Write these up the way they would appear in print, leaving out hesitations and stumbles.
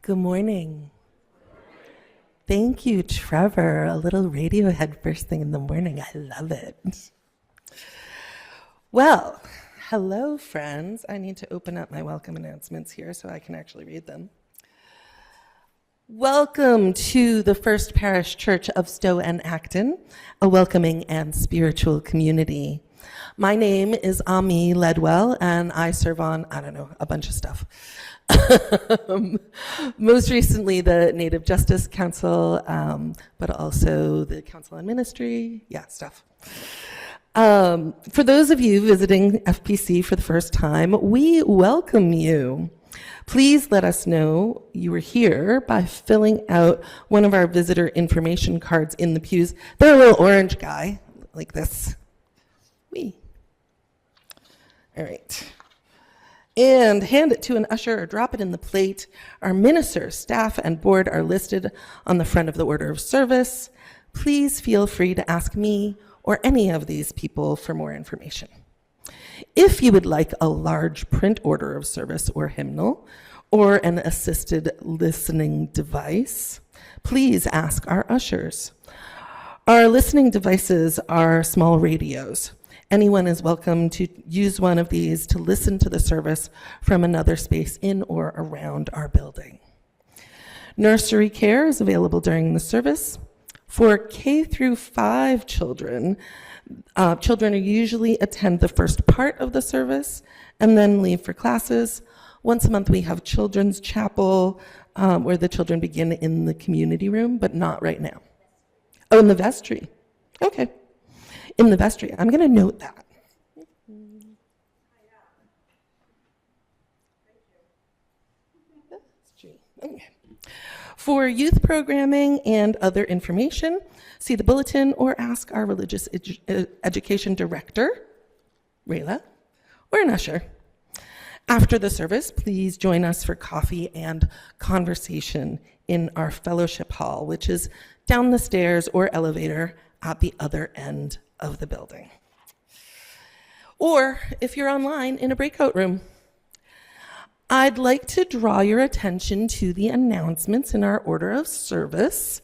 Good morning. Thank you, Trevor. A little Radiohead first thing in the morning. I love it. Well, hello, friends. I need to open up my welcome announcements here so I can actually read them. Welcome to the First Parish Church of Stowe and Acton, a welcoming and spiritual community. My name is Aimeé Ledwell, and I serve on, a bunch of stuff. Most recently, the Native Justice Council, but also the Council on Ministry, stuff. For those of you visiting FPC for the first time, we welcome you. Please let us know you were here by filling out one of our visitor information cards in the pews. They're a little orange guy, like this. All right. And hand it to an usher or drop it in the plate. Our minister, staff, and board are listed on the front of the order of service. Please feel free to ask me or any of these people for more information. If you would like a large print order of service or hymnal, or an assisted listening device, please ask our ushers. Our listening devices are small radios. Anyone is welcome to use one of these to listen to the service from another space in or around our building. Nursery care is available during the service. For K through 5 children, children usually attend the first part of the service and then leave for classes. Once a month we have children's chapel where the children begin in the community room, but not right now. Oh, in the vestry. Okay. In the vestry. I'm going to note that. Okay. For youth programming and other information, see the bulletin or ask our religious education director, Rayla, or an usher. After the service, please join us for coffee and conversation in our fellowship hall, which is down the stairs or elevator at the other end of the building. Or if you're online, in a breakout room. I'd like to draw your attention to the announcements in our order of service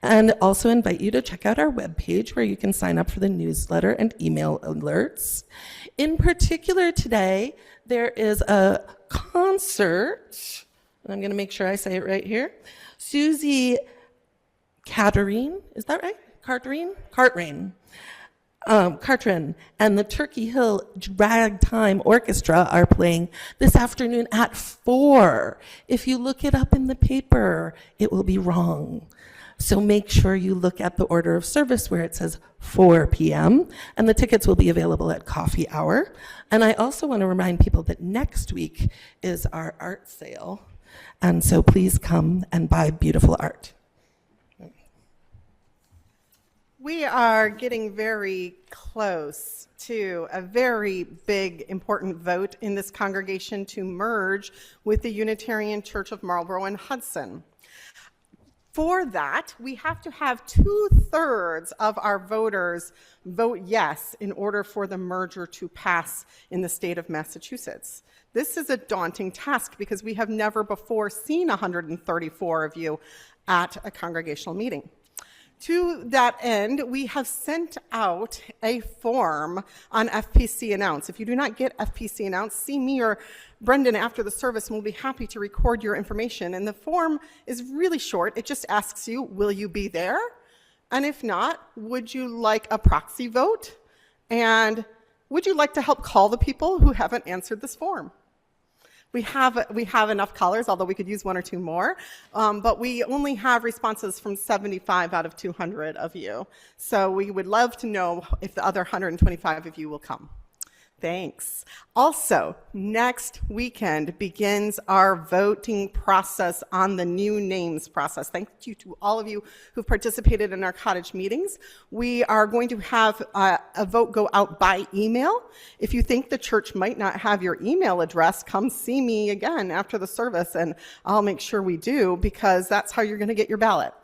and also invite you to check out our webpage where you can sign up for the newsletter and email alerts. In particular today, there is a concert, and I'm going to make sure I say it right here. Susie Catherine, is that right? Cartwright and the Turkey Hill Ragtime Orchestra are playing this afternoon at 4. If you look it up in the paper, it will be wrong. So make sure you look at the order of service where it says 4 p.m. and the tickets will be available at coffee hour. And I also want to remind people that next week is our art sale. And so please come and buy beautiful art. We are getting very close to a very big, important vote in this congregation to merge with the Unitarian Church of Marlborough and Hudson. For that, we have to have 2/3 of our voters vote yes in order for the merger to pass in the state of Massachusetts. This is a daunting task because we have never before seen 134 of you at a congregational meeting. To that end, we have sent out a form on FPC Announce. If you do not get FPC Announce, see me or Brendan after the service and we'll be happy to record your information. And the form is really short. It just asks you, will you be there? And if not, would you like a proxy vote? And would you like to help call the people who haven't answered this form? We have enough callers, although we could use 1 or 2 more, but we only have responses from 75 out of 200 of you. So we would love to know if the other 125 of you will come. Thanks. Also, next weekend begins our voting process on the new names process. Thank you to all of you who've participated in our cottage meetings. We are going to have a vote go out by email. If you think the church might not have your email address, come see me again after the service and I'll make sure we do, because that's how you're going to get your ballot.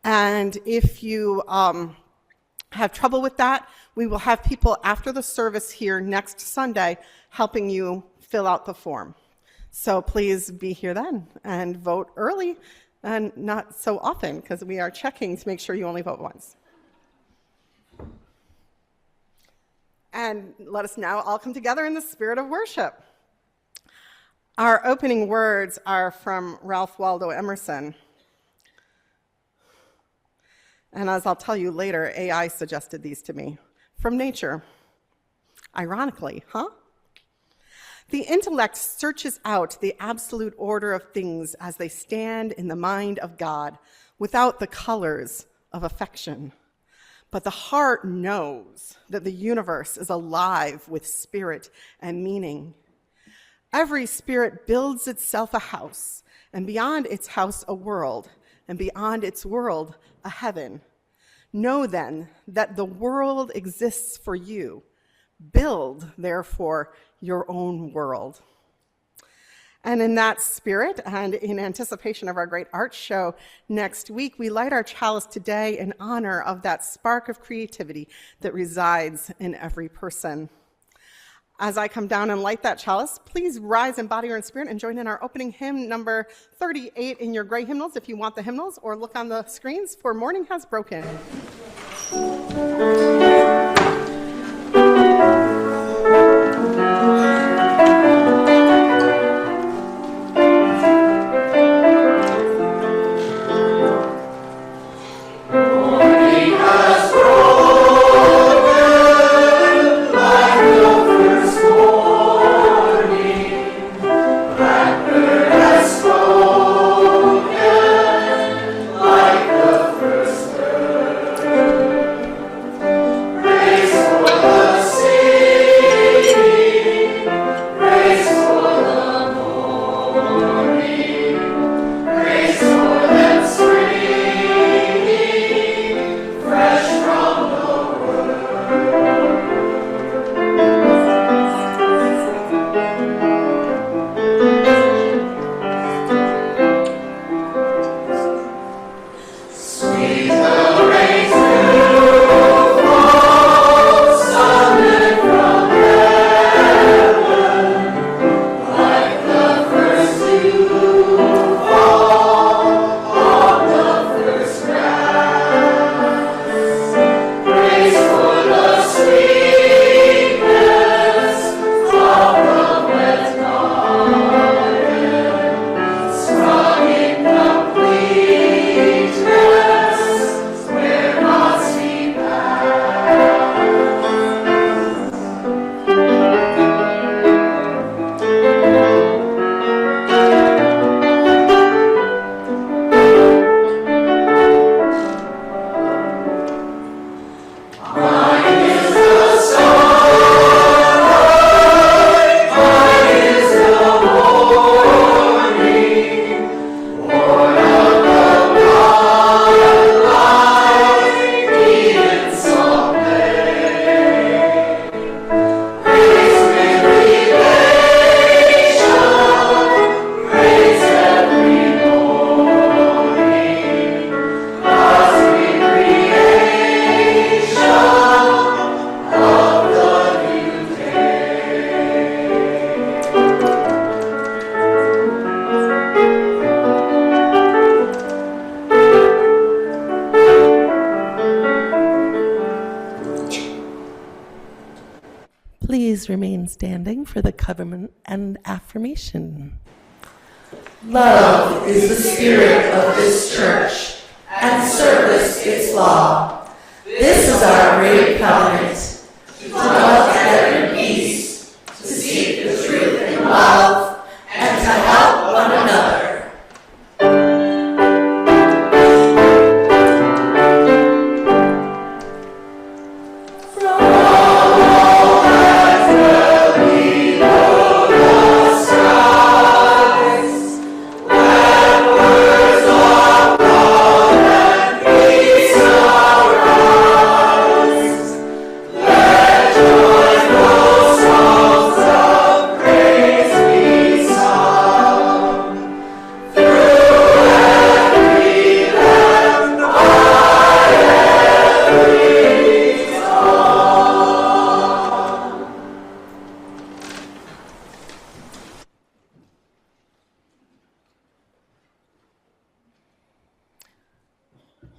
And if you have trouble with that, we will have people after the service here next Sunday helping you fill out the form. So please be here then and vote early and not so often, because we are checking to make sure you only vote once. And let us now all come together in the spirit of worship. Our opening words are from Ralph Waldo Emerson. And as I'll tell you later, AI suggested these to me from nature. Ironically, huh? The intellect searches out the absolute order of things as they stand in the mind of God without the colors of affection. But the heart knows that the universe is alive with spirit and meaning. Every spirit builds itself a house, and beyond its house a world, and beyond its world a heaven. Know then that the world exists for you. Build, therefore, your own world. And in that spirit, and in anticipation of our great art show next week, we light our chalice today in honor of that spark of creativity that resides in every person. As I come down and light that chalice, please rise in body or in spirit and join in our opening hymn, number 38 in your gray hymnals, if you want the hymnals, or look on the screens for Morning Has Broken. Please remain standing for the covenant and affirmation. Love is the spirit of this church, and service its law. This is our great covenant, to dwell together in peace, to seek the truth in love, and to help one another. Let words of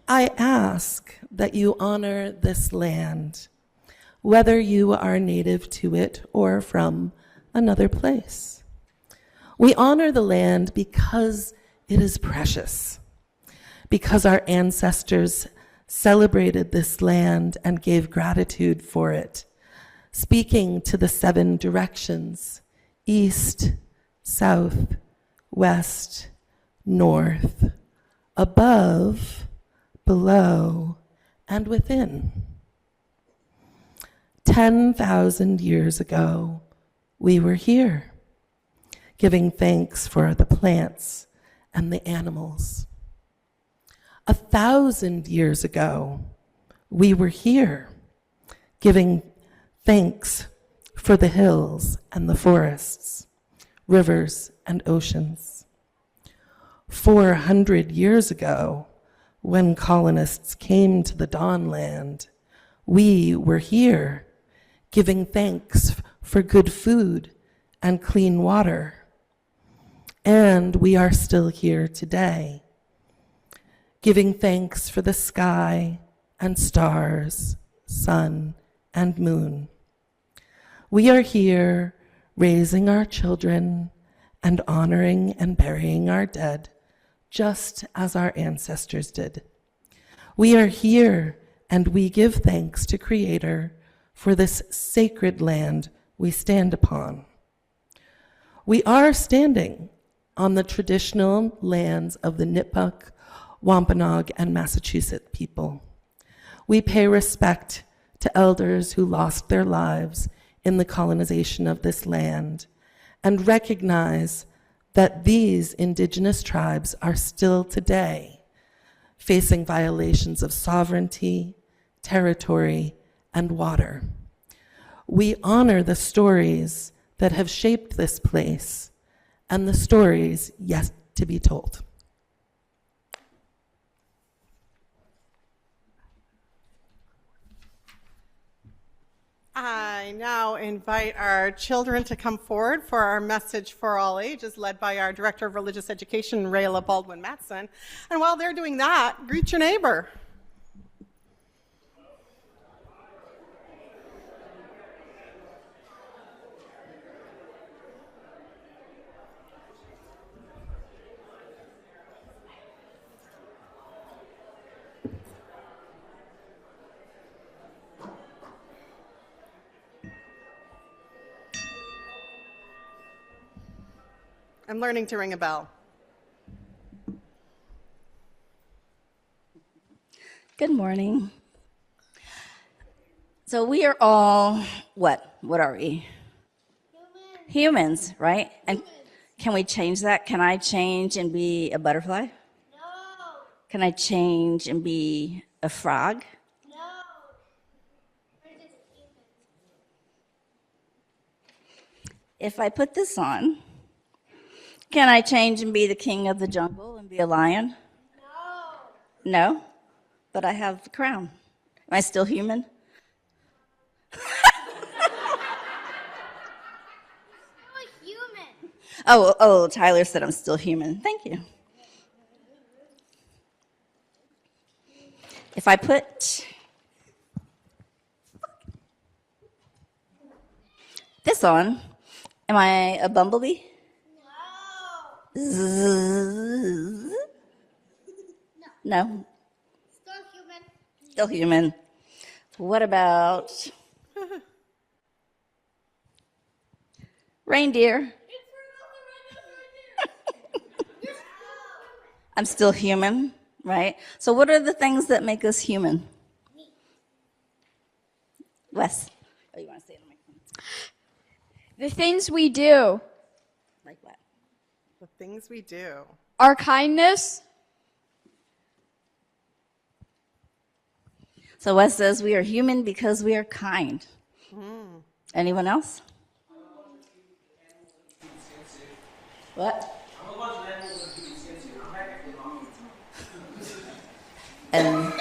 I ask that you honor this land, whether you are native to it or from another place. We honor the land because it is precious, because our ancestors celebrated this land and gave gratitude for it, speaking to the 7 directions: east, south, west, north, above, below, and within. 10,000 years ago, we were here, giving thanks for the plants and the animals. 1,000 years ago, we were here, giving thanks for the hills and the forests, rivers and oceans. 400 years ago, when colonists came to the Dawnland, we were here, giving thanks for good food and clean water. And we are still here today, giving thanks for the sky and stars, sun and moon. We are here raising our children and honoring and burying our dead, just as our ancestors did. We are here and we give thanks to Creator for this sacred land we stand upon. We are standing on the traditional lands of the Nipmuc, Wampanoag, and Massachusetts people. We pay respect to elders who lost their lives in the colonization of this land and recognize that these indigenous tribes are still today facing violations of sovereignty, territory, and water. We honor the stories that have shaped this place and the stories yet to be told. I now invite our children to come forward for our message for all ages, led by our Director of Religious Education, Rayla Baldwin-Mattson. And while they're doing that, greet your neighbor. I'm learning to ring a bell. Good morning. So we are all what? What are we? Humans, right? And can we change that? Can I change and be a butterfly? No. Can I change and be a frog? No. We're just humans. If I put this on, can I change and be the king of the jungle and be a lion? No. No, but I have the crown. Am I still human? I'm a human. Oh, Tyler said I'm still human. Thank you. If I put this on, am I a bumblebee? No. No, Still human. still human. What about reindeer? I'm still human, right? So what are the things that make us human? Wes. Oh, you want to say it on my phone? The things we do, Like what? The things we do. our kindness, So Wes says we are human because we are kind. Anyone else? What? And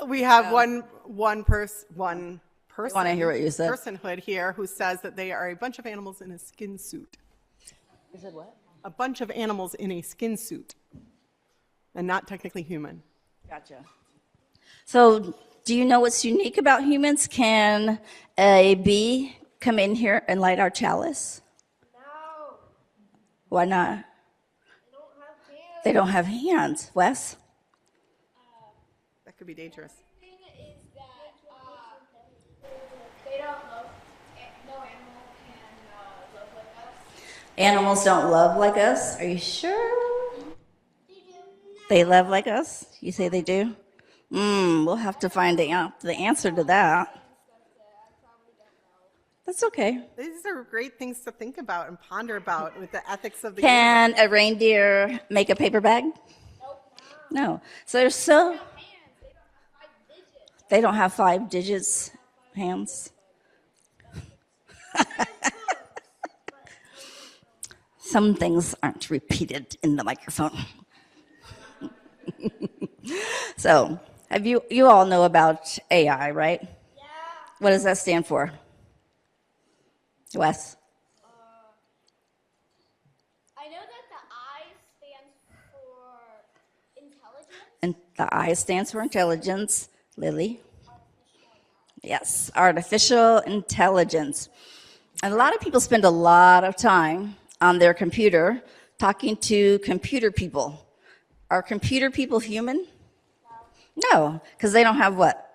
We have one person. I want to hear what you said. Personhood here who says that they are a bunch of animals in a skin suit. You said what? a bunch of animals in a skin suit and not technically human. Gotcha. So, do you know what's unique about humans? Can a bee come in here and light our chalice? No. Why not? They don't have hands. They don't have hands. Wes? That could be dangerous. The thing is that they don't love, no animal can love like us. Animals don't love like us? Are you sure? They do. They love like us? You say they do? We'll have to find the answer to that. That's okay. These are great things to think about and ponder about with the ethics of the Can a reindeer make a paper bag? No. So they're so... Hands, they don't have 5 digits. They don't have 5 digits hands. Some things aren't repeated in the microphone. So, you all know about AI, right? Yeah. What does that stand for? Wes? I know that the I stands for intelligence. And the I stands for intelligence. Lily? Yes, artificial intelligence. And a lot of people spend a lot of time on their computer talking to computer people. Are computer people human? No, because they don't have what?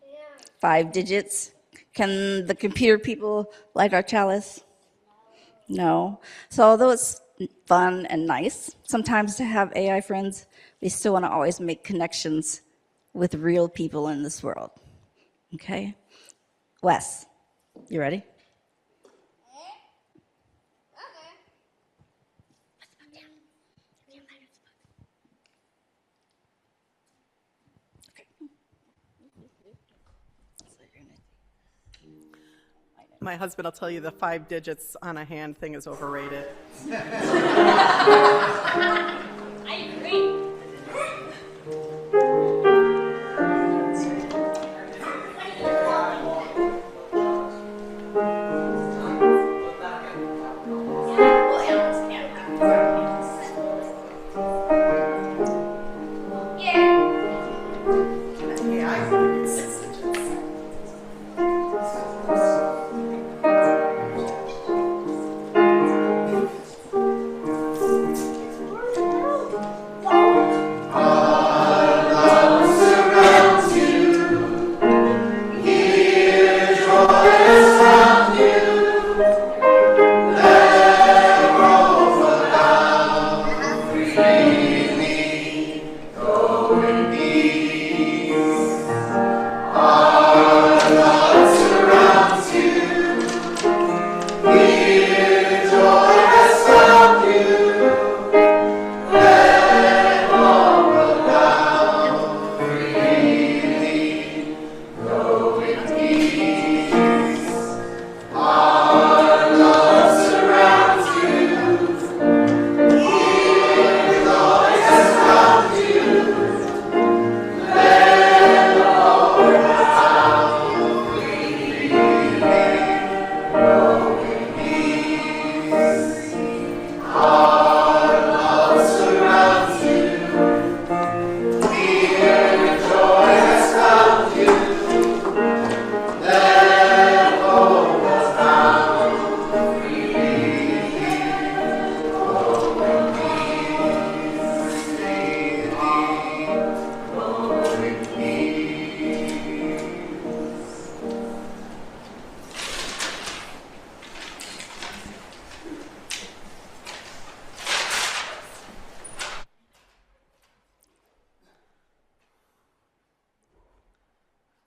Yeah. 5 digits. Can the computer people light our chalice? No. So although it's fun and nice sometimes to have AI friends, we still want to always make connections with real people in this world. Okay? Wes, you ready? Okay. My husband will tell you the 5 digits on a hand thing is overrated. I agree.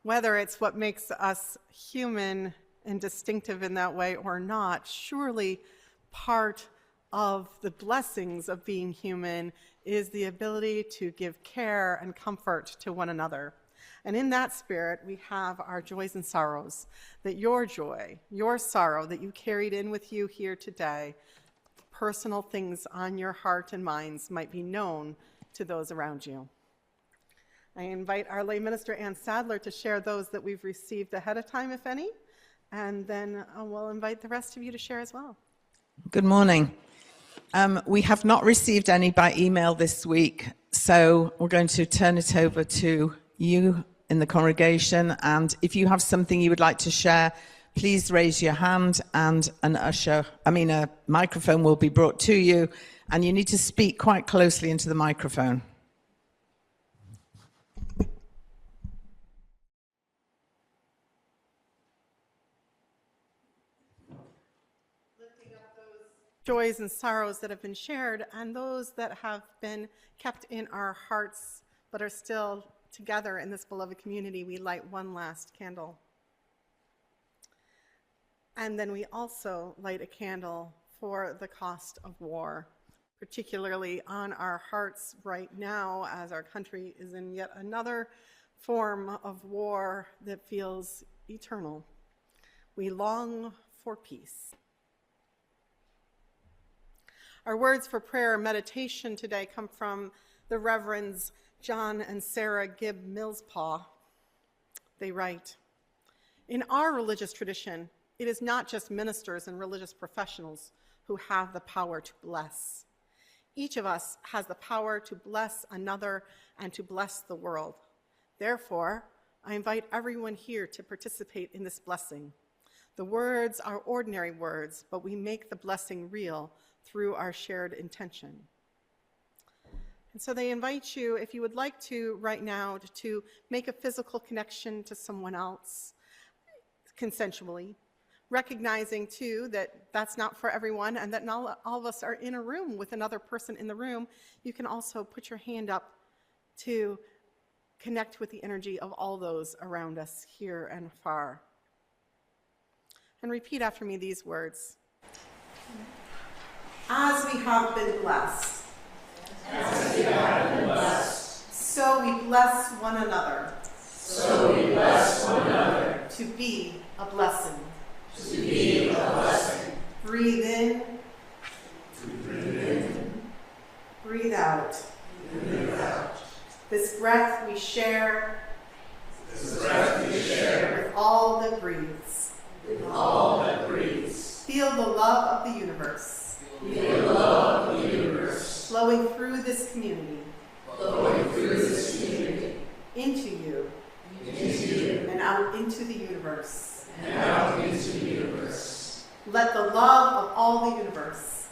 Whether it's what makes us human and distinctive in that way or not, surely part of the blessings of being human is the ability to give care and comfort to one another. And in that spirit, we have our joys and sorrows, that your joy, your sorrow that you carried in with you here today, personal things on your heart and minds might be known to those around you. I invite our lay minister, Ann Sadler, to share those that we've received ahead of time, if any, and then we'll invite the rest of you to share as well. Good morning. We have not received any by email this week, so we're going to turn it over to you in the congregation. And if you have something you would like to share, please raise your hand and a microphone will be brought to you, and you need to speak quite closely into the microphone. Joys and sorrows that have been shared, and those that have been kept in our hearts but are still together in this beloved community, we light one last candle. And then we also light a candle for the cost of war, particularly on our hearts right now as our country is in yet another form of war that feels eternal. We long for peace. Our words for prayer and meditation today come from the Reverends John and Sarah Gibb Millspaw. They write, "In our religious tradition, it is not just ministers and religious professionals who have the power to bless. Each of us has the power to bless another and to bless the world. Therefore, I invite everyone here to participate in this blessing. The words are ordinary words, but we make the blessing real through our shared intention." And so they invite you, if you would like to right now, to make a physical connection to someone else consensually, recognizing too that that's not for everyone and that not all of us are in a room with another person in the room. You can also put your hand up to connect with the energy of all those around us here and far. And repeat after me these words. As we have been blessed, so we bless one another, to be a blessing. Breathe in, breathe out. This breath we share with all that breathes. Feel the love of the universe. Flowing through this community. Into you. And out into the universe. Let the love of all the universe.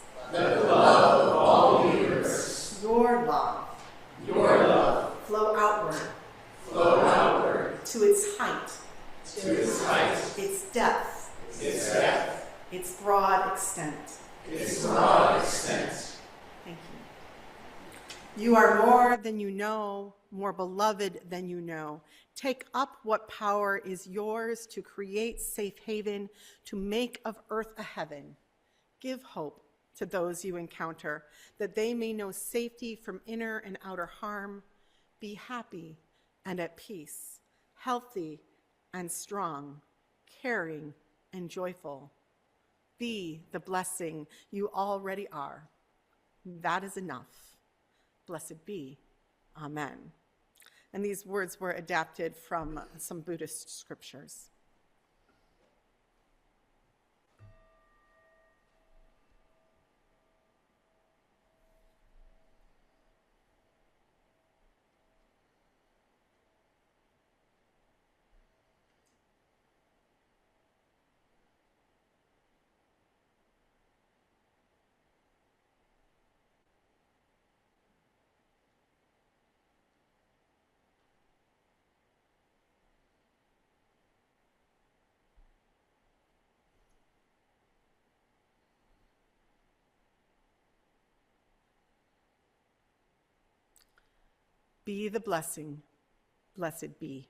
Your love. Flow outward. To its height. Its depth. Its broad extent. Thank you. You are more than you know, more beloved than you know. Take up what power is yours to create safe haven, to make of earth a heaven. Give hope to those you encounter, that they may know safety from inner and outer harm. Be happy and at peace, healthy and strong, caring and joyful. Be the blessing you already are. That is enough. Blessed be. Amen. And these words were adapted from some Buddhist scriptures. Be the blessing, blessed be.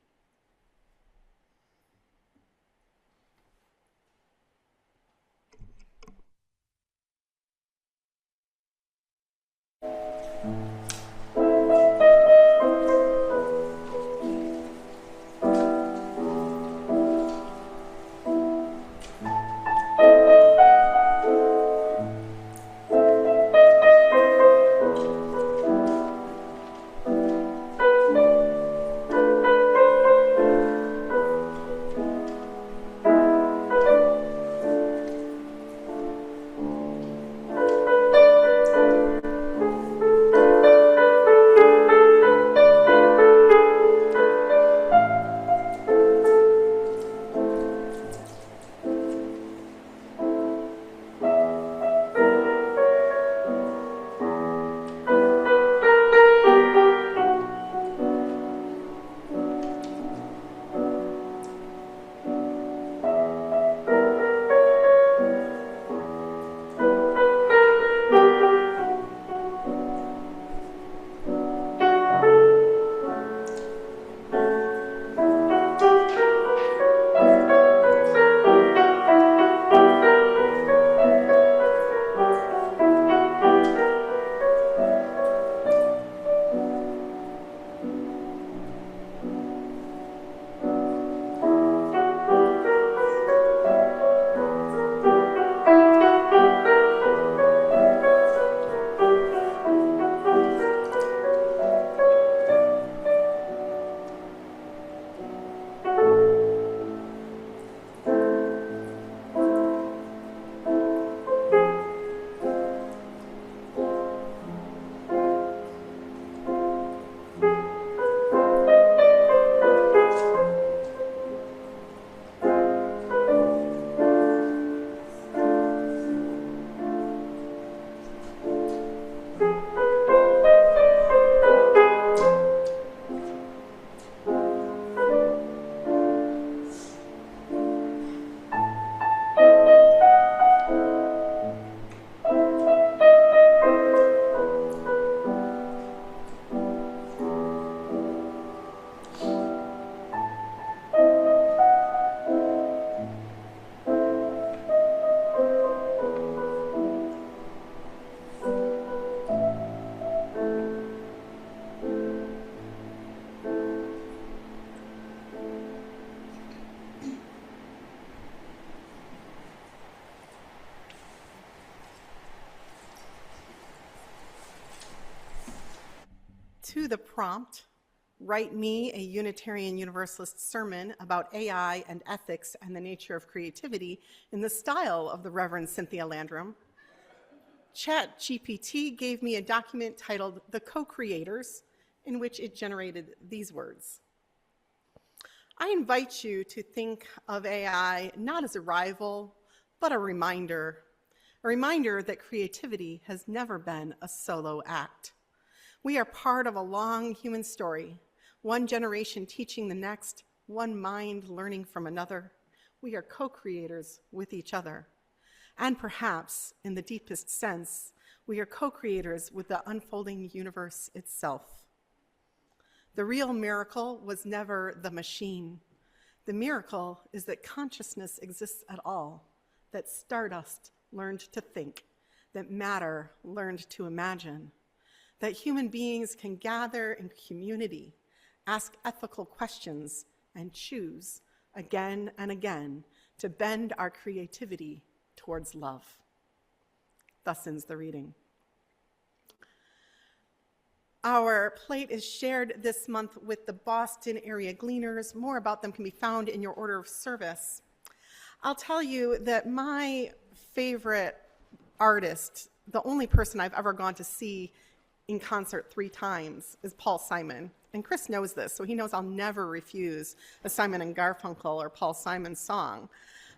to the prompt, write me a Unitarian Universalist sermon about AI and ethics and the nature of creativity in the style of the Reverend Cynthia Landrum, ChatGPT gave me a document titled The Co-Creators, in which it generated these words. I invite you to think of AI not as a rival, but a reminder that creativity has never been a solo act. We are part of a long human story, one generation teaching the next, one mind learning from another. We are co-creators with each other. And perhaps, in the deepest sense, we are co-creators with the unfolding universe itself. The real miracle was never the machine. The miracle is that consciousness exists at all, that stardust learned to think, that matter learned to imagine, that human beings can gather in community, ask ethical questions, and choose again and again to bend our creativity towards love. Thus ends the reading. Our plate is shared this month with the Boston area Gleaners. More about them can be found in your order of service. I'll tell you that my favorite artist, the only person I've ever gone to see in concert 3 times, is Paul Simon. And Chris knows this, so he knows I'll never refuse a Simon and Garfunkel or Paul Simon song.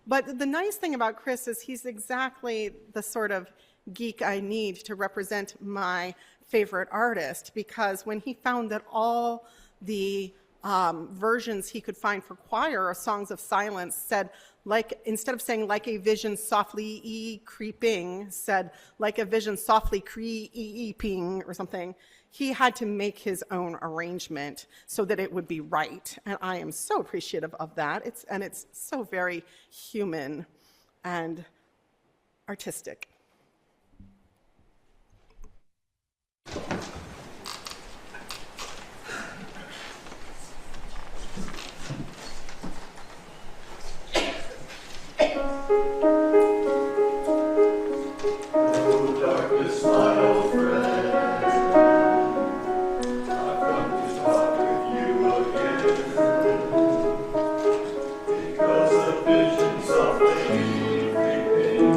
But the nice thing about Chris is he's exactly the sort of geek I need to represent my favorite artist, because when he found that all the versions he could find for choir or songs of silence said, like, instead of saying like a vision softly creeping, said like a vision softly creeping or something, he had to make his own arrangement so that it would be right. And I am so appreciative of that. It's so very human and artistic. Oh, darkness, my old friend, I've come to talk with you again, because the visions of the creeping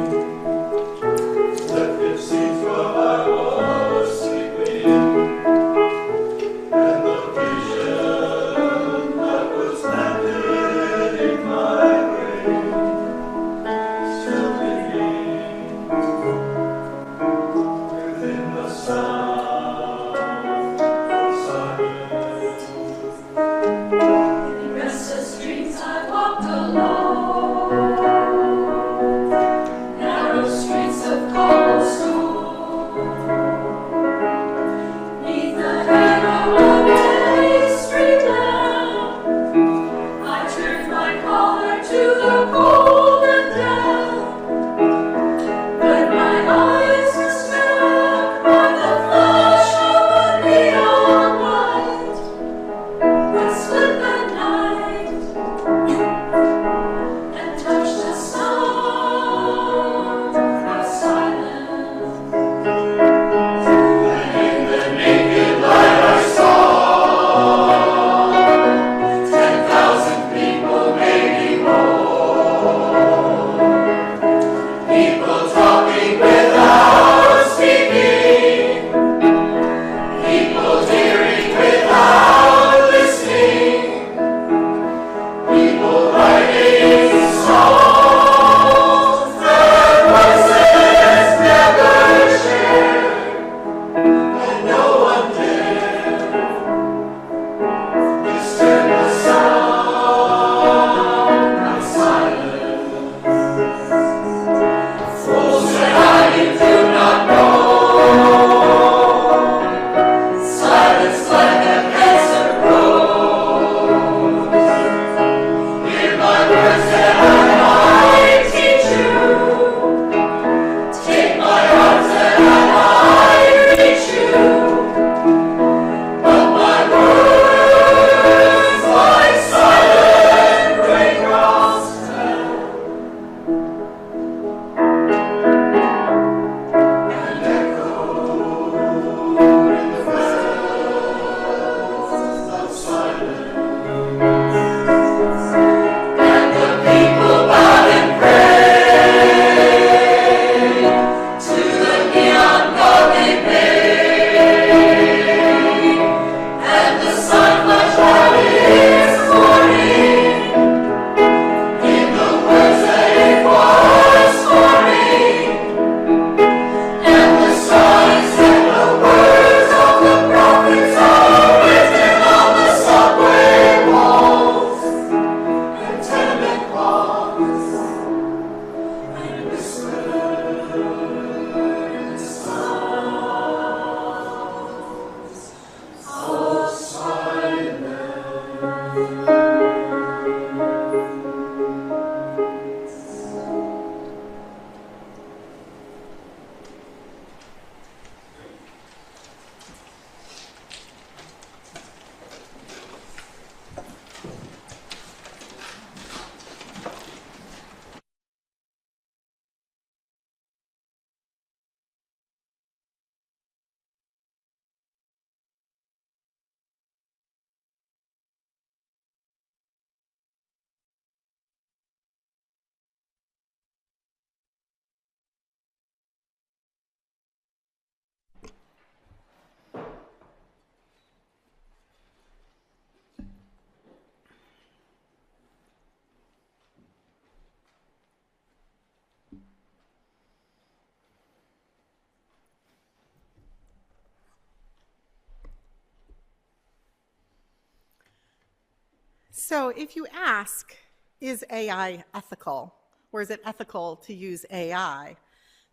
So if you ask, is AI ethical, or is it ethical to use AI,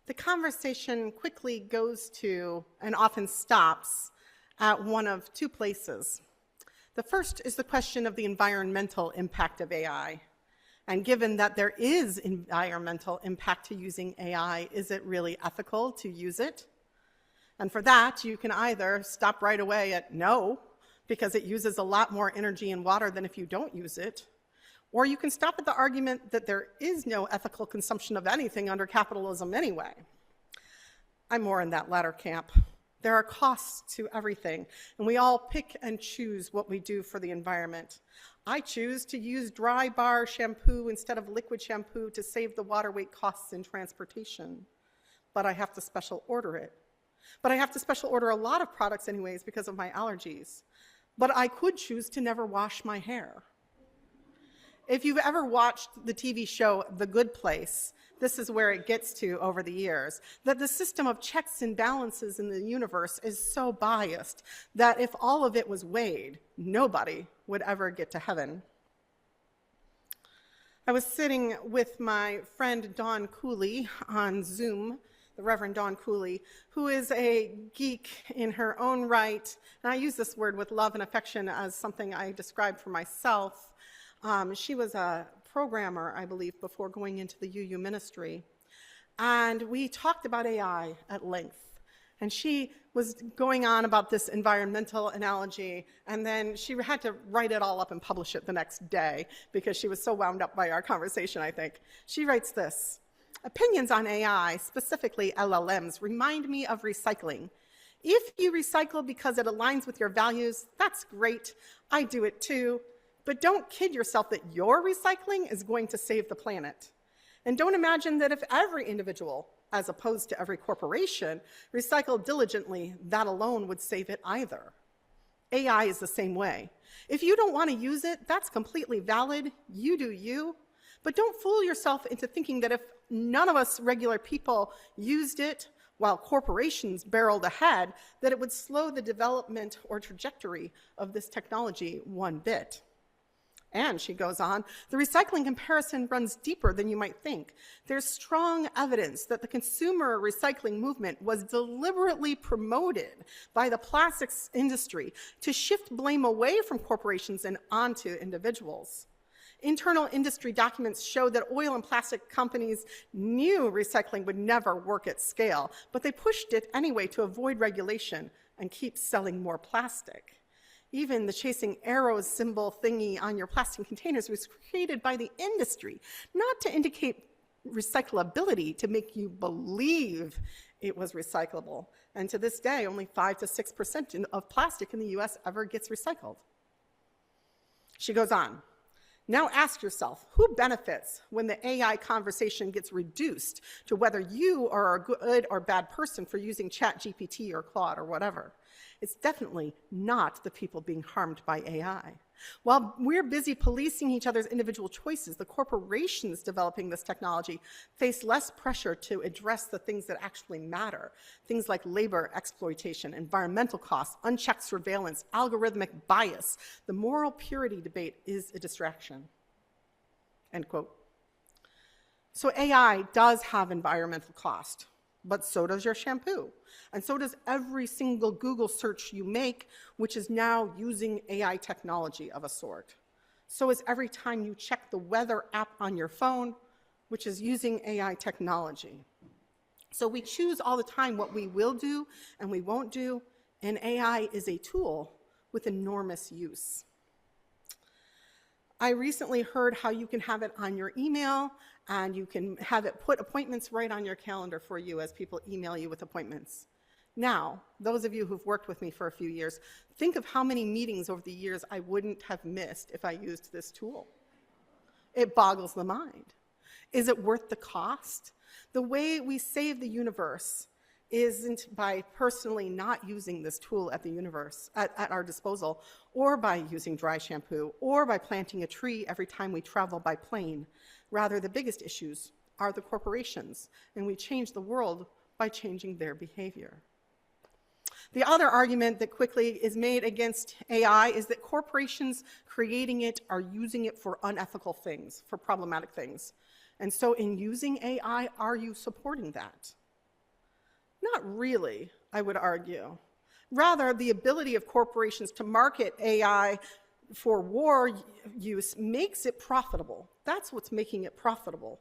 the conversation quickly goes to, and often stops, at one of two places. The first is the question of the environmental impact of AI. And given that there is environmental impact to using AI, is it really ethical to use it? And for that, you can either stop right away at no, because it uses a lot more energy and water than if you don't use it, or you can stop at the argument that there is no ethical consumption of anything under capitalism anyway. I'm more in that latter camp. There are costs to everything, and we all pick and choose what we do for the environment. I choose to use dry bar shampoo instead of liquid shampoo to save the water weight costs in transportation, but I have to special order it. But I have to special order a lot of products anyways because of my allergies. But I could choose to never wash my hair. If you've ever watched the TV show The Good Place, this is where it gets to over the years, that the system of checks and balances in the universe is so biased that if all of it was weighed, nobody would ever get to heaven. I was sitting with my friend Dawn Cooley on Zoom, the Reverend Dawn Cooley, who is a geek in her own right, and I use this word with love and affection as something I described for myself. She was a programmer, I believe, before going into the UU ministry. And we talked about AI at length. And she was going on about this environmental analogy, and then she had to write it all up and publish it the next day because she was so wound up by our conversation, I think. She writes this: opinions on AI, specifically LLMs, remind me of recycling. If you recycle because it aligns with your values, that's great. I do it too. But don't kid yourself that your recycling is going to save the planet. And don't imagine that if every individual, as opposed to every corporation, recycled diligently, that alone would save it either. AI is the same way. If you don't want to use it, that's completely valid. You do you. But don't fool yourself into thinking that if none of us regular people used it while corporations barreled ahead, that it would slow the development or trajectory of this technology one bit. And she goes on, the recycling comparison runs deeper than you might think. There's strong evidence that the consumer recycling movement was deliberately promoted by the plastics industry to shift blame away from corporations and onto individuals. Internal industry documents show that oil and plastic companies knew recycling would never work at scale, but they pushed it anyway to avoid regulation and keep selling more plastic. Even the chasing arrows symbol thingy on your plastic containers was created by the industry, not to indicate recyclability, to make you believe it was recyclable. And to this day, only 5 to 6% of plastic in the US ever gets recycled. She goes on. Now ask yourself, who benefits when the AI conversation gets reduced to whether you are a good or bad person for using ChatGPT or Claude or whatever? It's definitely not the people being harmed by AI. While we're busy policing each other's individual choices, the corporations developing this technology face less pressure to address the things that actually matter. Things like labor exploitation, environmental costs, unchecked surveillance, algorithmic bias. The moral purity debate is a distraction. End quote. So AI does have environmental cost, but so does your shampoo. And so does every single Google search you make, which is now using AI technology of a sort. So is every time you check the weather app on your phone, which is using AI technology. So we choose all the time what we will do and we won't do, and AI is a tool with enormous use. I recently heard how you can have it on your email, and you can have it put appointments right on your calendar for you as people email you with appointments. Now, those of you who've worked with me for a few years, think of how many meetings over the years I wouldn't have missed if I used this tool. It boggles the mind. Is it worth the cost? The way we save the universe isn't by personally not using this tool at the universe, at our disposal, or by using dry shampoo, or by planting a tree every time we travel by plane. Rather, the biggest issues are the corporations, and we change the world by changing their behavior. The other argument that quickly is made against AI is that corporations creating it are using it for unethical things, for problematic things. And so in using AI, are you supporting that? Not really, I would argue. Rather, the ability of corporations to market AI for war use makes it profitable. That's what's making it profitable.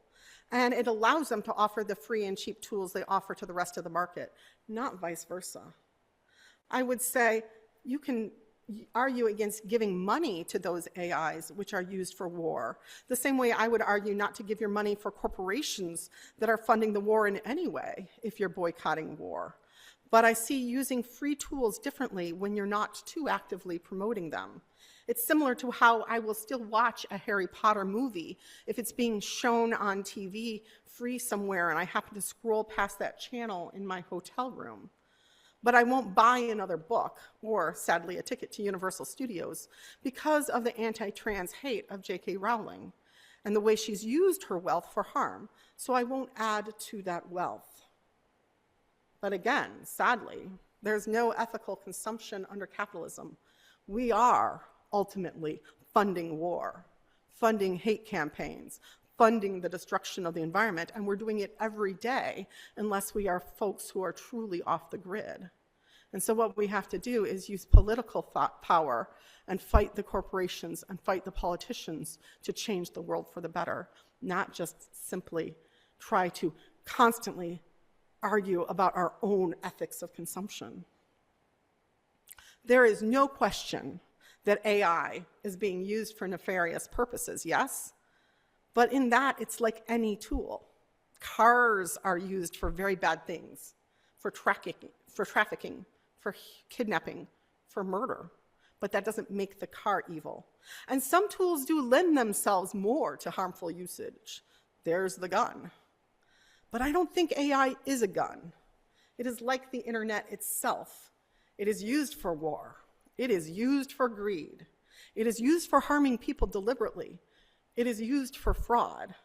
And it allows them to offer the free and cheap tools they offer to the rest of the market, not vice versa. I would say you can argue against giving money to those AIs which are used for war. The same way I would argue not to give your money for corporations that are funding the war in any way if you're boycotting war. But I see using free tools differently when you're not too actively promoting them. It's similar to how I will still watch a Harry Potter movie if it's being shown on TV free somewhere and I happen to scroll past that channel in my hotel room. But I won't buy another book or, sadly, a ticket to Universal Studios because of the anti-trans hate of J.K. Rowling and the way she's used her wealth for harm, so I won't add to that wealth. But again, sadly, there's no ethical consumption under capitalism. We are ultimately funding war, funding hate campaigns, funding the destruction of the environment, and we're doing it every day unless we are folks who are truly off the grid. And so what we have to do is use political power and fight the corporations and fight the politicians to change the world for the better, not just simply try to constantly argue about our own ethics of consumption. There is no question that AI is being used for nefarious purposes, yes? But in that, it's like any tool. Cars are used for very bad things, for trafficking, for kidnapping, for murder. But that doesn't make the car evil. And some tools do lend themselves more to harmful usage. There's the gun. But I don't think AI is a gun. It is like the internet itself. It is used for war. It is used for greed. It is used for harming people deliberately. It is used for fraud.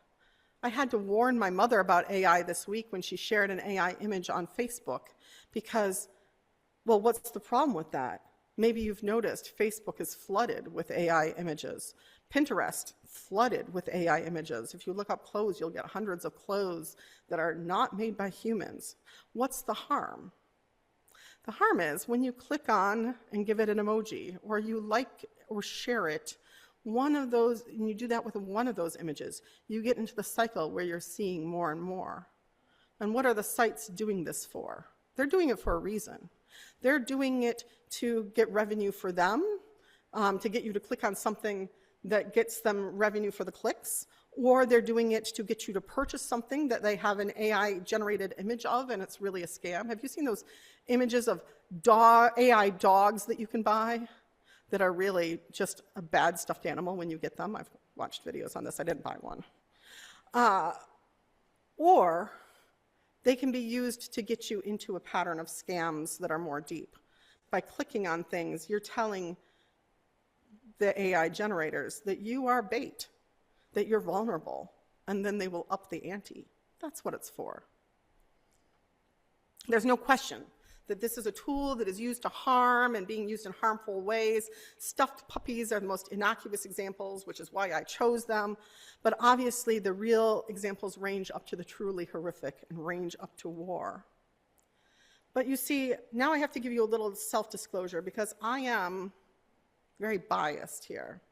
I had to warn my mother about AI this week when she shared an AI image on Facebook because, well, what's the problem with that? Maybe you've noticed Facebook is flooded with AI images. Pinterest, flooded with AI images. If you look up clothes, you'll get hundreds of clothes that are not made by humans. What's the harm? The harm is when you click on and give it an emoji, or you like or share it, one of those, and you do that with one of those images, you get into the cycle where you're seeing more and more. And what are the sites doing this for? They're doing it for a reason. They're doing it to get revenue for them, to get you to click on something that gets them revenue for the clicks, or they're doing it to get you to purchase something that they have an AI-generated image of, and it's really a scam. Have you seen those images of AI dogs that you can buy that are really just a bad stuffed animal when you get them? I've watched videos on this. I didn't buy one. Or they can be used to get you into a pattern of scams that are more deep. By clicking on things, you're telling the AI generators that you are bait, that you're vulnerable, and then they will up the ante. That's what it's for. There's no question that this is a tool that is used to harm and being used in harmful ways. Stuffed puppies are the most innocuous examples, which is why I chose them. But obviously, the real examples range up to the truly horrific and range up to war. But you see, now I have to give you a little self-disclosure because I am very biased here.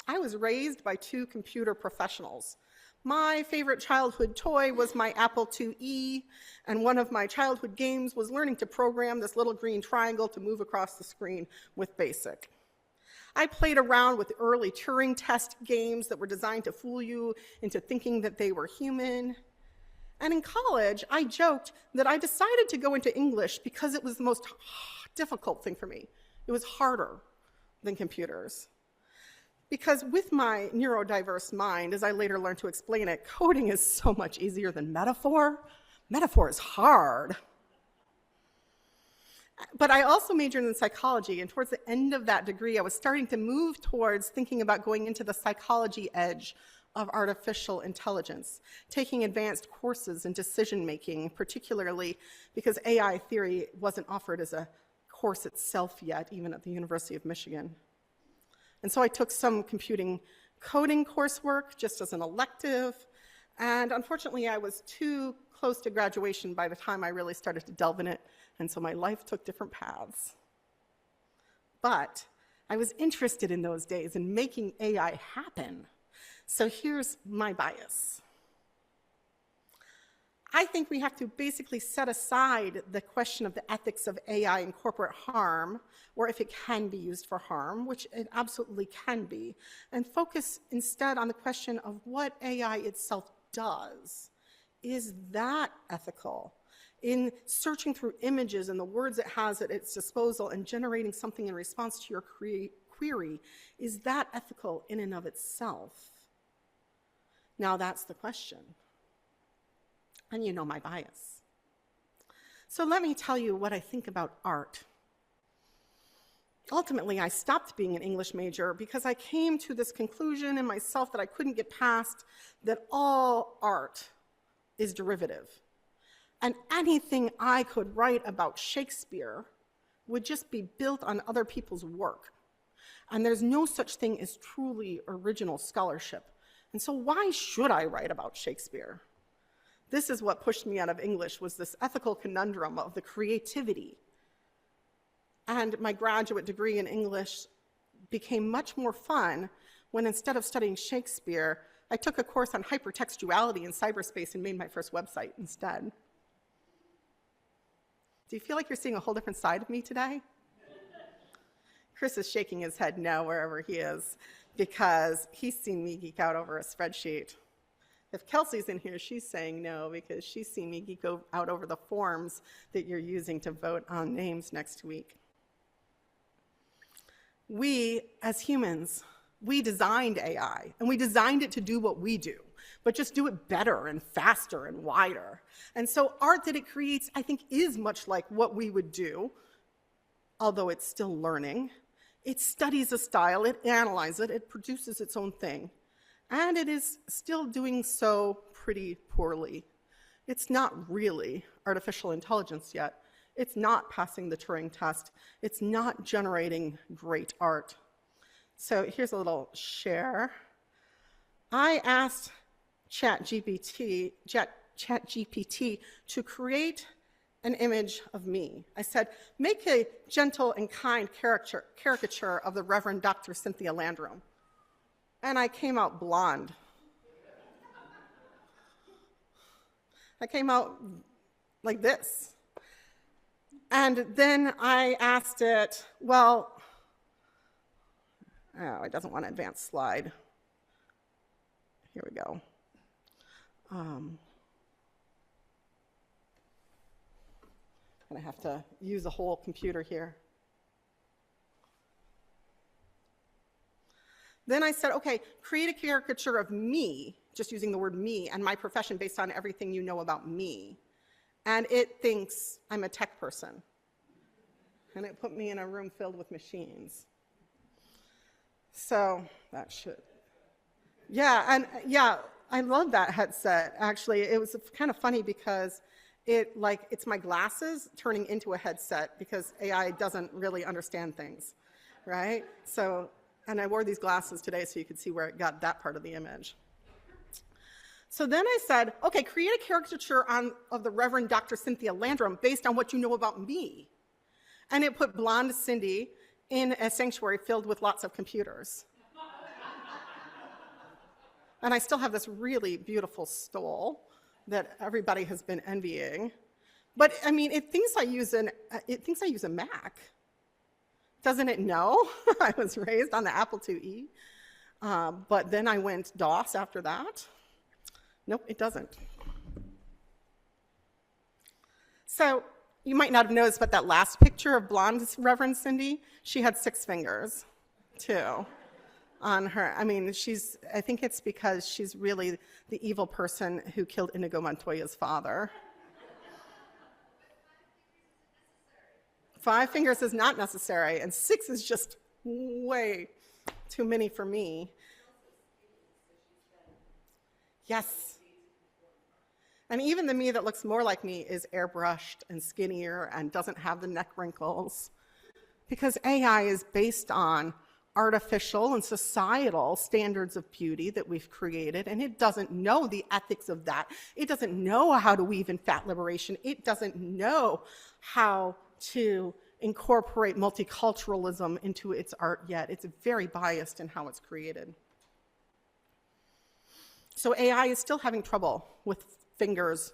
I was raised by two computer professionals. My favorite childhood toy was my Apple IIe, and one of my childhood games was learning to program this little green triangle to move across the screen with BASIC. I played around with early Turing test games that were designed to fool you into thinking that they were human. And in college, I joked that I decided to go into English because it was the most difficult thing for me. It was harder than computers. Because with my neurodiverse mind, as I later learned to explain it, coding is so much easier than metaphor. Metaphor is hard. But I also majored in psychology, and towards the end of that degree, I was starting to move towards thinking about going into the psychology edge of artificial intelligence, taking advanced courses in decision-making, particularly because AI theory wasn't offered as a course itself yet, even at the University of Michigan. And so I took some computing coding coursework just as an elective, and unfortunately I was too close to graduation by the time I really started to delve in it, and so my life took different paths. But I was interested in those days in making AI happen. So here's my bias. I think we have to basically set aside the question of the ethics of AI and corporate harm, or if it can be used for harm, which it absolutely can be, and focus instead on the question of what AI itself does. Is that ethical? In searching through images and the words it has at its disposal and generating something in response to your query, is that ethical in and of itself? Now that's the question. And you know my bias. So let me tell you what I think about art. Ultimately, I stopped being an English major because I came to this conclusion in myself that I couldn't get past, that all art is derivative. And anything I could write about Shakespeare would just be built on other people's work. And there's no such thing as truly original scholarship. And so why should I write about Shakespeare? This is what pushed me out of English, was this ethical conundrum of the creativity. And my graduate degree in English became much more fun when, instead of studying Shakespeare, I took a course on hypertextuality in cyberspace and made my first website instead. Do you feel like you're seeing a whole different side of me today? Chris is shaking his head no wherever he is, because he's seen me geek out over a spreadsheet. If Kelsey's in here, she's saying no, because she's seen me geek out over the forms that you're using to vote on names next week. We, as humans, we designed AI, and we designed it to do what we do, but just do it better and faster and wider. And so art that it creates, I think, is much like what we would do, although it's still learning. It studies a style, it analyzes it, it produces its own thing. And it is still doing so pretty poorly. It's not really artificial intelligence yet. It's not passing the Turing test. It's not generating great art. So here's a little share. I asked ChatGPT to create an image of me. I said, make a gentle and kind caricature of the Reverend Dr.Cynthia Landrum. And I came out blonde. I came out like this. And then I asked it, well, oh, it doesn't want to advance slide. Here we go. I'm going to have to use a whole computer here. Then I said, okay, create a caricature of me, just using the word me, and my profession based on everything you know about me. And it thinks I'm a tech person. And it put me in a room filled with machines. So that should, I love that headset, actually. It was kind of funny because it's my glasses turning into a headset, because AI doesn't really understand things, right? So, and I wore these glasses today so you could see where it got that part of the image. So then I said, okay, create a caricature of the Reverend Dr. Cynthia Landrum based on what you know about me. And it put blonde Cindy in a sanctuary filled with lots of computers. And I still have this really beautiful stole that everybody has been envying. But I mean, it thinks I use a Mac. Doesn't it know? I was raised on the Apple IIe. But then I went DOS after that. Nope, it doesn't. So you might not have noticed, but that last picture of blonde Reverend Cindy, she had 6 fingers, too, on her. I mean, I think it's because she's really the evil person who killed Inigo Montoya's father. 5 fingers is not necessary, and 6 is just way too many for me. Yes. And even the me that looks more like me is airbrushed and skinnier and doesn't have the neck wrinkles. because AI is based on artificial and societal standards of beauty that we've created, and it doesn't know the ethics of that. It doesn't know how to weave in fat liberation. It doesn't know how to incorporate multiculturalism into its art yet. It's very biased in how it's created. So AI is still having trouble with fingers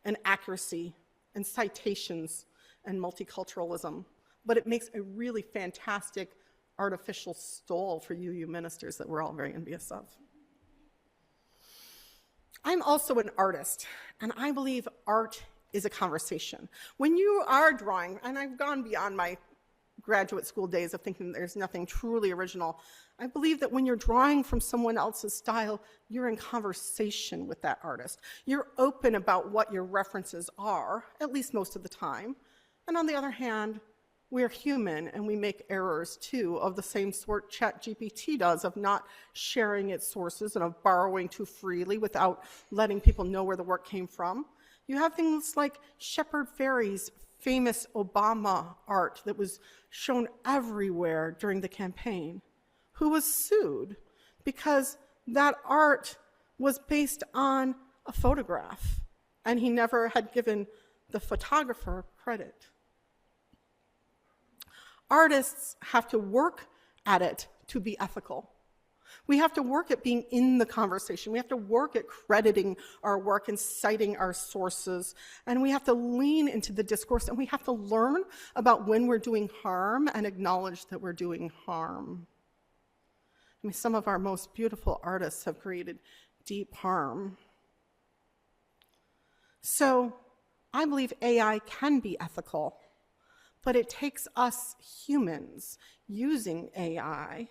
and accuracy and citations and multiculturalism, but it makes a really fantastic artificial stole for you ministers that we're all very envious of. I'm also an artist, and I believe art is a conversation. When you are drawing, and I've gone beyond my graduate school days of thinking there's nothing truly original, I believe that when you're drawing from someone else's style, you're in conversation with that artist. You're open about what your references are, at least most of the time. And on the other hand, we're human and we make errors too, of the same sort ChatGPT does, of not sharing its sources and of borrowing too freely without letting people know where the work came from. You have things like Shepard Fairey's famous Obama art that was shown everywhere during the campaign, who was sued because that art was based on a photograph and he never had given the photographer credit. Artists have to work at it to be ethical. We have to work at being in the conversation. We have to work at crediting our work and citing our sources. And we have to lean into the discourse, and we have to learn about when we're doing harm and acknowledge that we're doing harm. I mean, some of our most beautiful artists have created deep harm. So I believe AI can be ethical, but it takes us humans using AI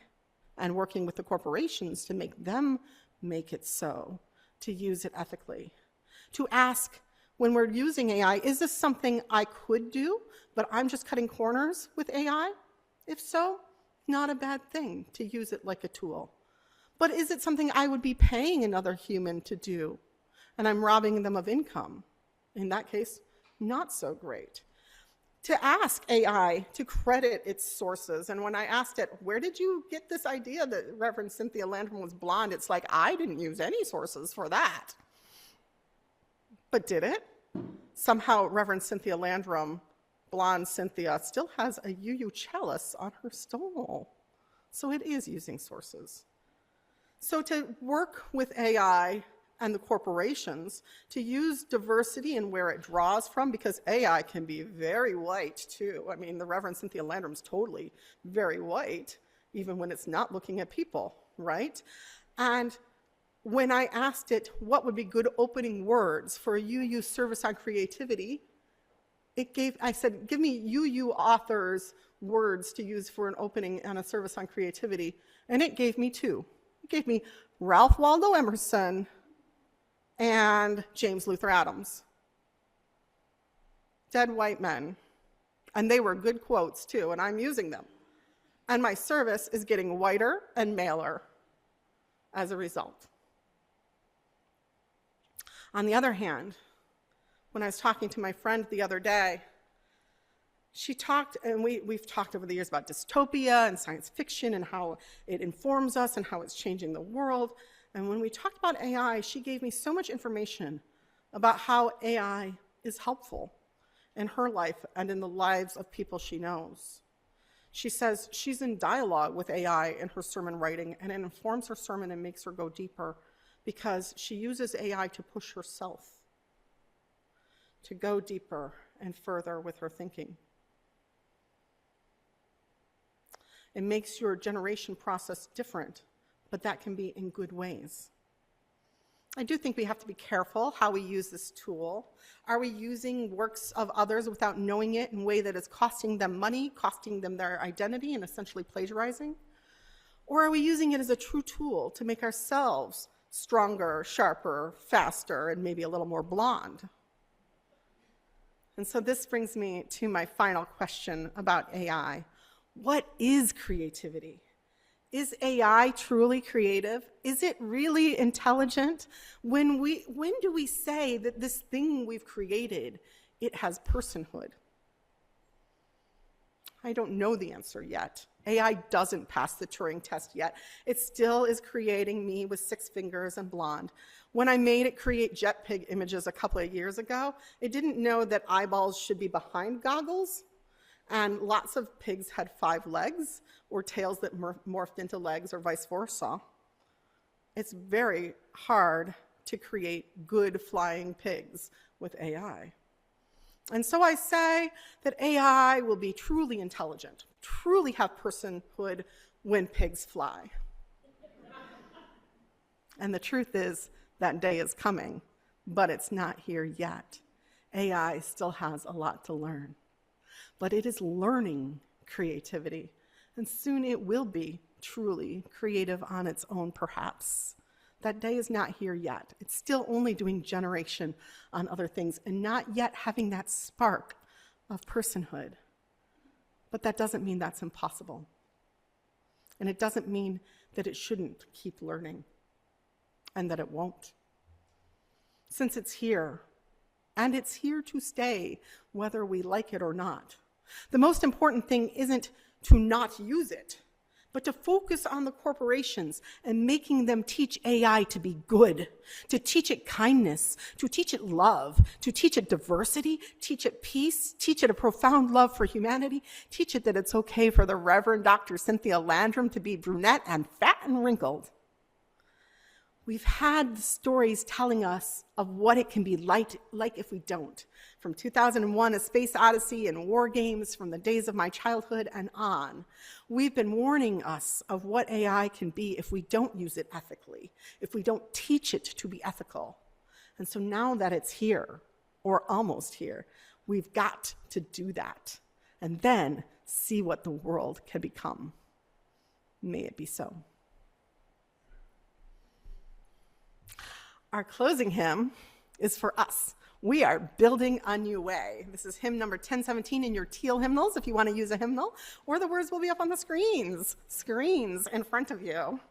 and working with the corporations to make them make it so, to use it ethically. To ask, when we're using AI, is this something I could do, but I'm just cutting corners with AI? If so, not a bad thing to use it like a tool. But is it something I would be paying another human to do, and I'm robbing them of income? In that case, not so great. To ask AI to credit its sources, and when I asked it, where did you get this idea that Reverend Cynthia Landrum was blonde? It's like, I didn't use any sources for that. But did it? Somehow Reverend Cynthia Landrum, blonde Cynthia, still has a chalice on her stole. So it is using sources. So to work with AI and the corporations to use diversity and where it draws from, because AI can be very white too. I mean, the Reverend Cynthia Landrum's totally very white, even when it's not looking at people, right? And when I asked it what would be good opening words for a UU service on creativity, I said, give me UU authors' words to use for an opening and a service on creativity, and it gave me two. It gave me Ralph Waldo Emerson and James Luther Adams. Dead white men. And they were good quotes too, and I'm using them. And my service is getting whiter and maler as a result. On the other hand, when I was talking to my friend the other day, she talked, and we've talked over the years about dystopia and science fiction and how it informs us and how it's changing the world. And when we talked about AI, she gave me so much information about how AI is helpful in her life and in the lives of people she knows. She says she's in dialogue with AI in her sermon writing, and it informs her sermon and makes her go deeper because she uses AI to push herself to go deeper and further with her thinking. It makes your generation process different, but that can be in good ways. I do think we have to be careful how we use this tool. Are we using works of others without knowing it in a way that is costing them money, costing them their identity, and essentially plagiarizing? Or are we using it as a true tool to make ourselves stronger, sharper, faster, and maybe a little more blonde? And so this brings me to my final question about AI. What is creativity? Is AI truly creative? Is it really intelligent? When do we say that this thing we've created, it has personhood? I don't know the answer yet. AI doesn't pass the Turing test yet. It still is creating me with 6 fingers and blonde. When I made it create jet pig images a couple of years ago, it didn't know that eyeballs should be behind goggles, and lots of pigs had 5 legs, or tails that morphed into legs, or vice versa. It's very hard to create good flying pigs with AI. And so I say that AI will be truly intelligent, truly have personhood when pigs fly. And the truth is, that day is coming, but it's not here yet. AI still has a lot to learn. But it is learning creativity, and soon it will be truly creative on its own, perhaps. That day is not here yet. It's still only doing generation on other things and not yet having that spark of personhood. But that doesn't mean that's impossible. And it doesn't mean that it shouldn't keep learning and that it won't. Since it's here, and it's here to stay, whether we like it or not. The most important thing isn't to not use it, but to focus on the corporations and making them teach AI to be good, to teach it kindness, to teach it love, to teach it diversity, teach it peace, teach it a profound love for humanity, teach it that it's okay for the Reverend Dr.Cynthia Landrum to be brunette and fat and wrinkled. We've had the stories telling us of what it can be like if we don't. From 2001, A Space Odyssey and War Games, from the days of my childhood and on. We've been warning us of what AI can be if we don't use it ethically, if we don't teach it to be ethical. And so now that it's here, or almost here, we've got to do that, and then see what the world can become. May it be so. Our closing hymn is for us. We are building a new way. This is hymn number 1017 in your teal hymnals if you want to use a hymnal, or the words will be up on the screens in front of you.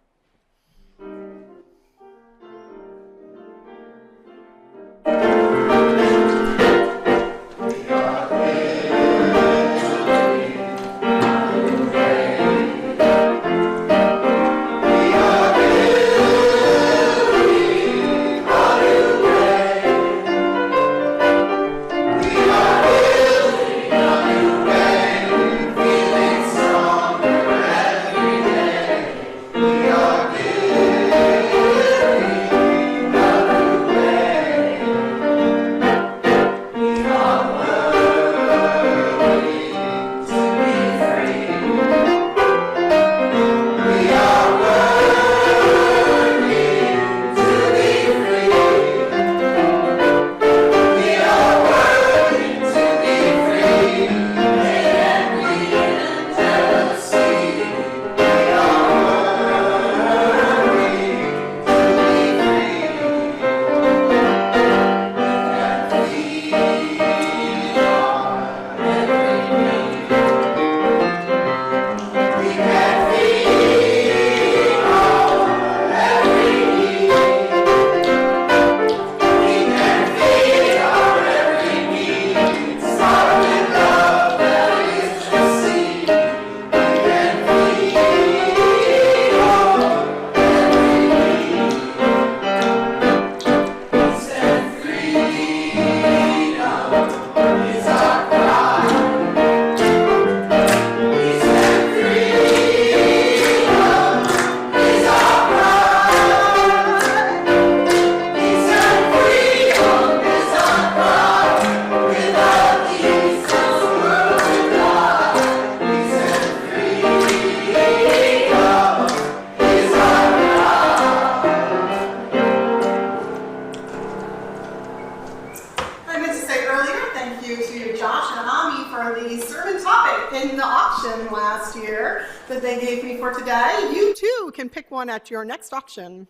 At your next auction.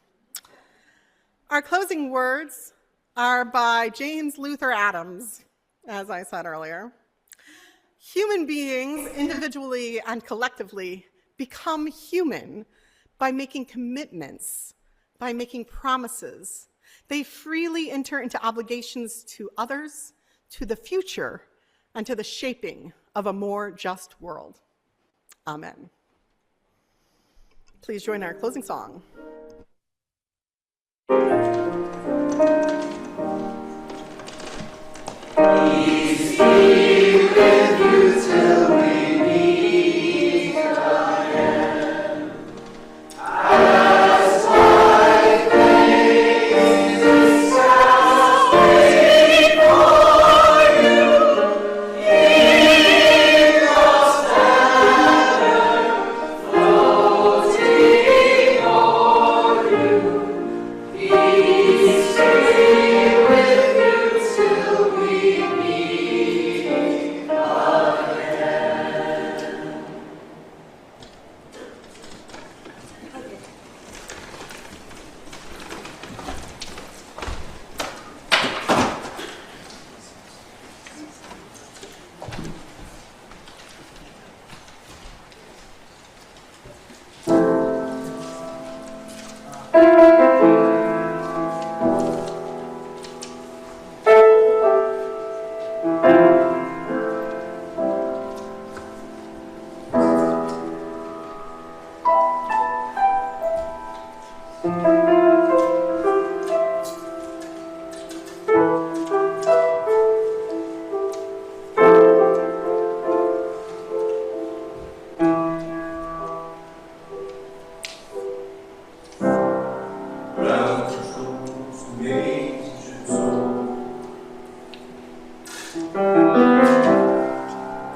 Our closing words are by James Luther Adams, as I said earlier. Human beings, individually and collectively, become human by making commitments, by making promises. They freely enter into obligations to others, to the future, and to the shaping of a more just world. Amen. Please join our closing song. Peace be with you till we meet again. As my face is cast before you, eagle's banner floating o'er you. Peace be with you till we meet again.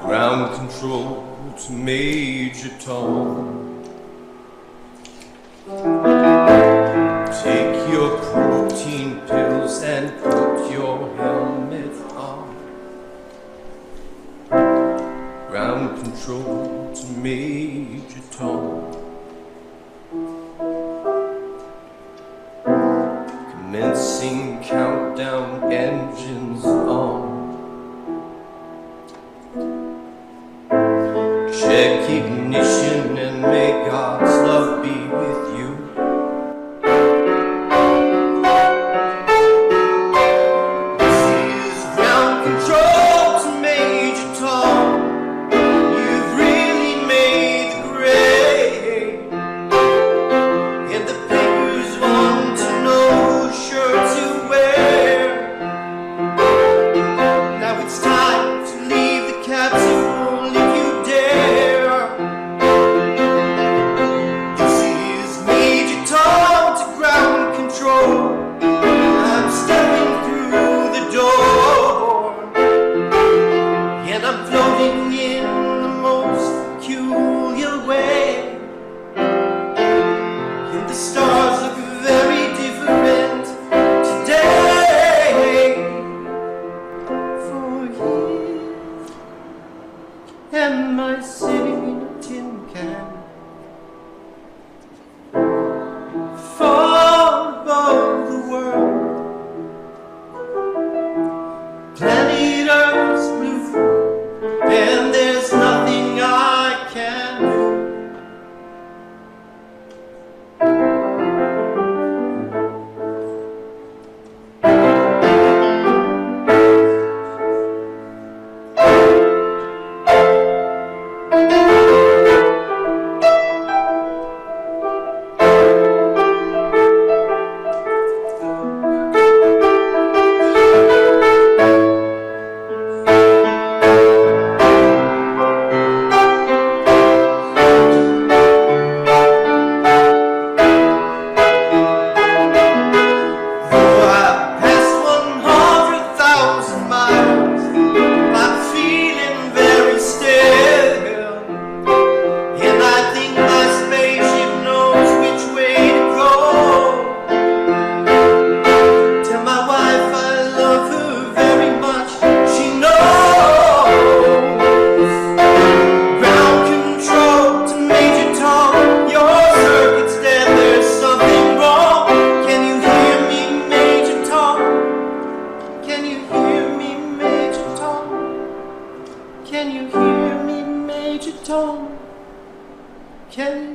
Ground control to Major Tom. Take your protein pills and put your helmet on. Ground control to Major Tom. Commencing countdown, engines on. Check ignition and may God's love be with you. This is ground control to Major Tom. You've really made the grade, and the papers want to know whose shirt to wear. Now it's time to leave the capsule if you dare. This is Major Tom to ground control. I'm stepping through the door, and I'm floating in the most peculiar way. And the stars look very different today. For years am I sitting in a tin can, far above the world. Planet Earth's blue, and there's nothing I can do. Though I've passed 100,000 miles, I'm feeling very still, and I think my spaceship knows which way to go. Tell my wife I love her very much, she knows. Ground control to Major Tom, your circuit's dead, there's something wrong. Can you hear me, Major Tom? Can you hear me, Major Tom? Can you hear me, Major Tom? Can you